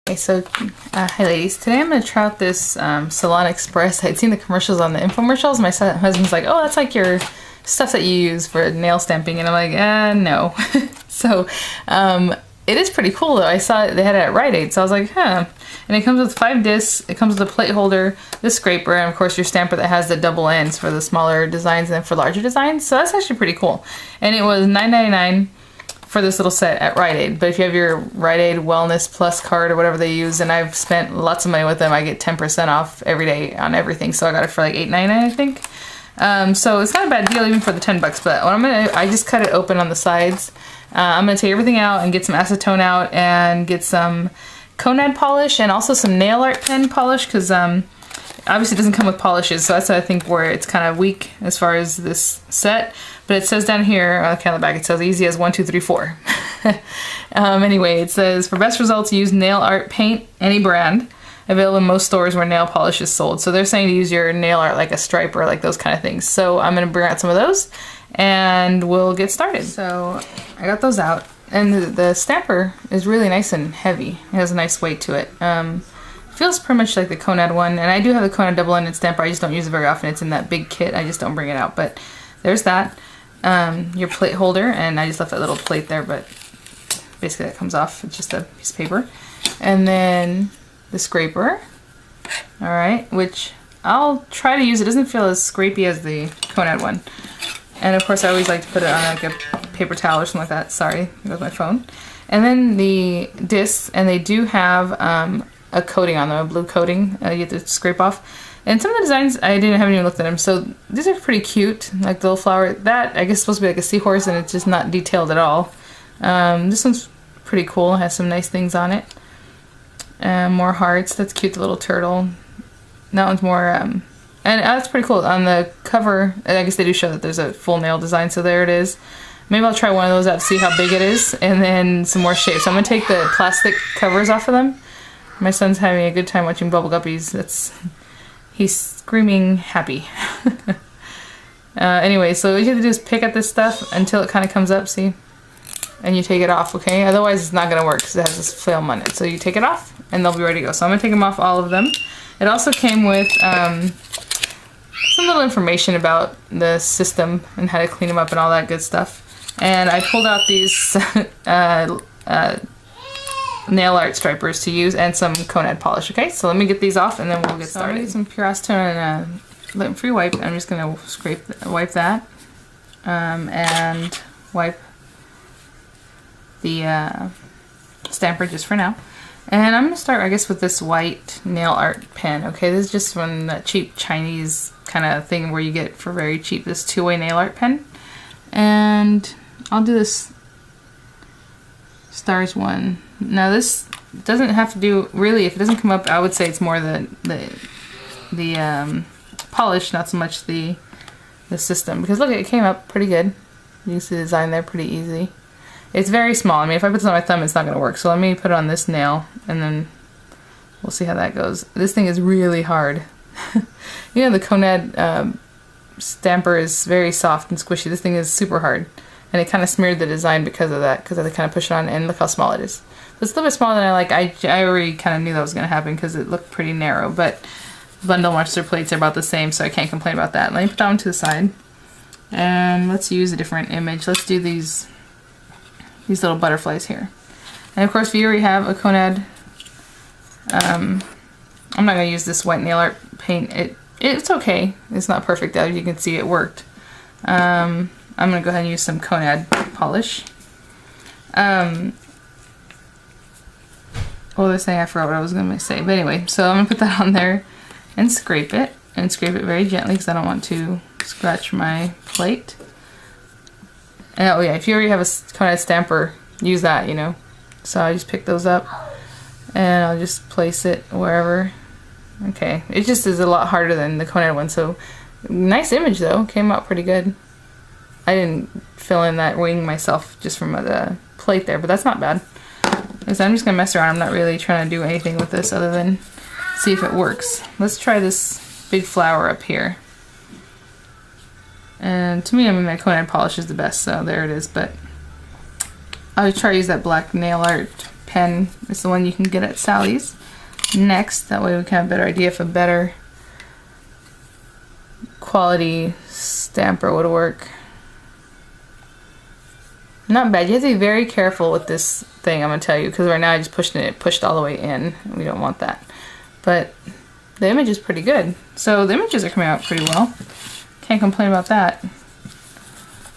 Okay, so hi ladies. Today I'm going to try out this Salon Express. I'd seen the commercials on the infomercials. My husband's like, oh, that's like your stuff that you use for nail stamping. And I'm like, no. So it is pretty cool though. I saw it, they had it at Rite Aid. So I was like, huh. And it comes with 5 discs. It comes with a plate holder, this scraper, and of course your stamper that has the double ends for the smaller designs and for larger designs. So that's actually pretty cool. And it was $9.99 for this little set at Rite Aid. But if you have your Rite Aid Wellness Plus card or whatever they use, and I've spent lots of money with them, I get 10% off every day on everything. So I got it for like $8.99, I think. So it's not a bad deal even for the 10 bucks. But what I just cut it open on the sides. I'm gonna take everything out and get some acetone out and get some Conad polish and also some nail art pen polish, because obviously it doesn't come with polishes, so that's I think where it's kind of weak as far as this set. But it says down here, okay, on the back it says easy as 1, 2, 3, 4. Anyway, it says for best results use nail art paint, any brand, available in most stores where nail polish is sold. So they're saying to use your nail art like a striper, like those kind of things. So I'm gonna bring out some of those and we'll get started. So I got those out, and the stamper is really nice and heavy. It has a nice weight to it. Feels pretty much like the Conad one, and I do have the Conad double-ended stamper. I just don't use it very often. It's in that big kit. I just don't bring it out. But there's that. Your plate holder, and I just left that little plate there, but basically that comes off. It's just a piece of paper. And then the scraper. All right, which I'll try to use. It doesn't feel as scrapey as the Conad one. And of course I always like to put it on like a paper towel or something like that. Sorry, there goes my phone. And then the discs, and they do have a coating on them, a blue coating you have to scrape off. And some of the designs, haven't even looked at them. So these are pretty cute, like the little flower. That, I guess, is supposed to be like a seahorse, and it's just not detailed at all. This one's pretty cool. It has some nice things on it. More hearts. That's cute, the little turtle. That one's more, and that's pretty cool. On the cover, I guess they do show that there's a full nail design, so there it is. Maybe I'll try one of those out to see how big it is, and then some more shapes. So I'm going to take the plastic covers off of them. My son's having a good time watching Bubble Guppies. He's screaming happy. Anyway, so what you have to do is pick at this stuff until it kind of comes up, see? And you take it off, okay? Otherwise it's not going to work because it has this film on it. So you take it off and they'll be ready to go. So I'm going to take them off, all of them. It also came with some little information about the system and how to clean them up and all that good stuff. And I pulled out these nail art stripers to use and some Conad polish. Okay, so let me get these off and then we'll get started. I'm gonna get some pure acetone and a lint-free wipe. I'm just gonna wipe that and wipe the stamper just for now. And I'm gonna start, I guess, with this white nail art pen. Okay, this is just from that cheap Chinese kind of thing where you get for very cheap, this 2-way nail art pen. And I'll do this stars one. Now this doesn't have to do, really, if it doesn't come up, I would say it's more the polish, not so much the system. Because look, it came up pretty good. You can see the design there, pretty easy. It's very small. I mean, if I put this on my thumb, it's not going to work. So let me put it on this nail, and then we'll see how that goes. This thing is really hard. You know, the Conad stamper is very soft and squishy. This thing is super hard. And it kind of smeared the design because of that, because I kind of push it on, and look how small it is. So it's a little bit smaller than I like. I already kind of knew that was going to happen because it looked pretty narrow, but bundle monster plates are about the same, so I can't complain about that. Let me put that one to the side. And let's use a different image. Let's do these little butterflies here. And of course, if you already have a Conad, I'm not going to use this white nail art paint. It's okay. It's not perfect. As you can see, it worked. I'm going to go ahead and use some Conad polish. Well, this thing, I forgot what I was going to say. But anyway, so I'm going to put that on there and scrape it. And scrape it very gently because I don't want to scratch my plate. And oh yeah, if you already have a Conad stamper, use that, you know. So I just pick those up and I'll just place it wherever. Okay, it just is a lot harder than the Conad one. So nice image though, came out pretty good. I didn't fill in that wing myself just from the plate there, but that's not bad. So I'm just gonna mess around. I'm not really trying to do anything with this other than see if it works. Let's try this big flower up here. And to me, I mean, my Conad polish is the best, so there it is. But I'll try to use that black nail art pen is the one you can get at Sally's. Next, that way we can have a better idea if a better quality stamper would work. Not bad. You have to be very careful with this thing, I'm going to tell you, because right now I just pushed all the way in. We don't want that. But the image is pretty good. So the images are coming out pretty well. Can't complain about that.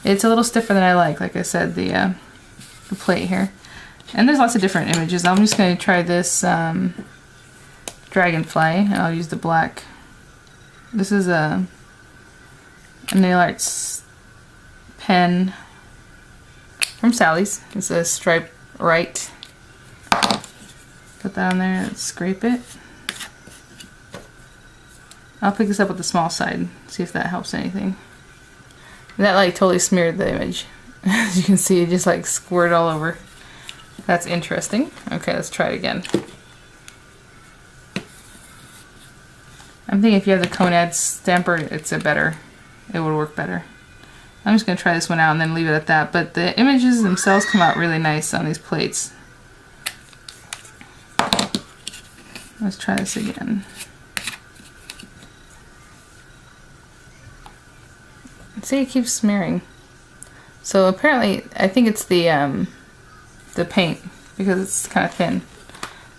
It's a little stiffer than I like I said, the plate here. And there's lots of different images. I'm just going to try this dragonfly, and I'll use the black. This is a nail arts pen from Sally's. It's a stripe right. Put that on there and scrape it. I'll pick this up with the small side, see if that helps anything. And that like totally smeared the image. As you can see, it just like squirted all over. That's interesting. Okay, let's try it again. I'm thinking if you have the Conad stamper, it would work better. I'm just going to try this one out and then leave it at that. But the images themselves come out really nice on these plates. Let's try this again. See, it keeps smearing. So apparently, I think it's the paint, because it's kind of thin.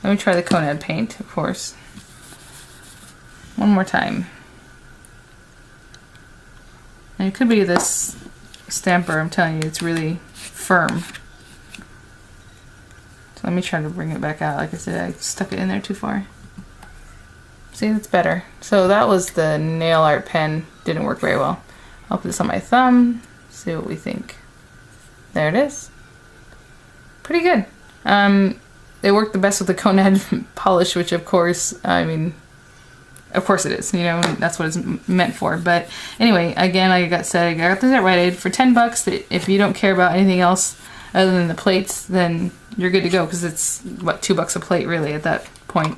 Let me try the Conad paint, of course. One more time. And it could be this stamper, I'm telling you, it's really firm. So let me try to bring it back out. Like I said, I stuck it in there too far. See, that's better. So that was the nail art pen. Didn't work very well. I'll put this on my thumb, see what we think. There it is. Pretty good. It worked the best with the Conad polish, which of course, I mean, of course it is, you know, that's what it's meant for. But anyway, again, like I said, I got this at Rite Aid for 10 bucks. If you don't care about anything else other than the plates, then you're good to go, because it's, what, $2 a plate really at that point.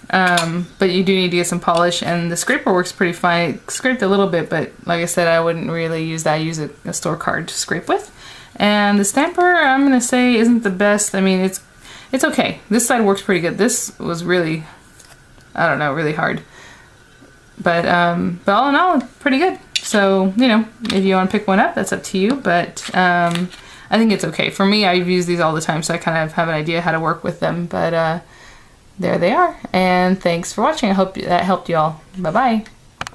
But you do need to get some polish, and the scraper works pretty fine. It scraped a little bit, but like I said, I wouldn't really use that. I use a store card to scrape with. And the stamper, I'm going to say, isn't the best. I mean, it's okay. This side works pretty good. This was really, I don't know, really hard. But all in all, pretty good. So, you know, if you want to pick one up, that's up to you. But I think it's okay. For me, I use these all the time, so I kind of have an idea how to work with them. But there they are. And thanks for watching. I hope that helped you all. Bye-bye.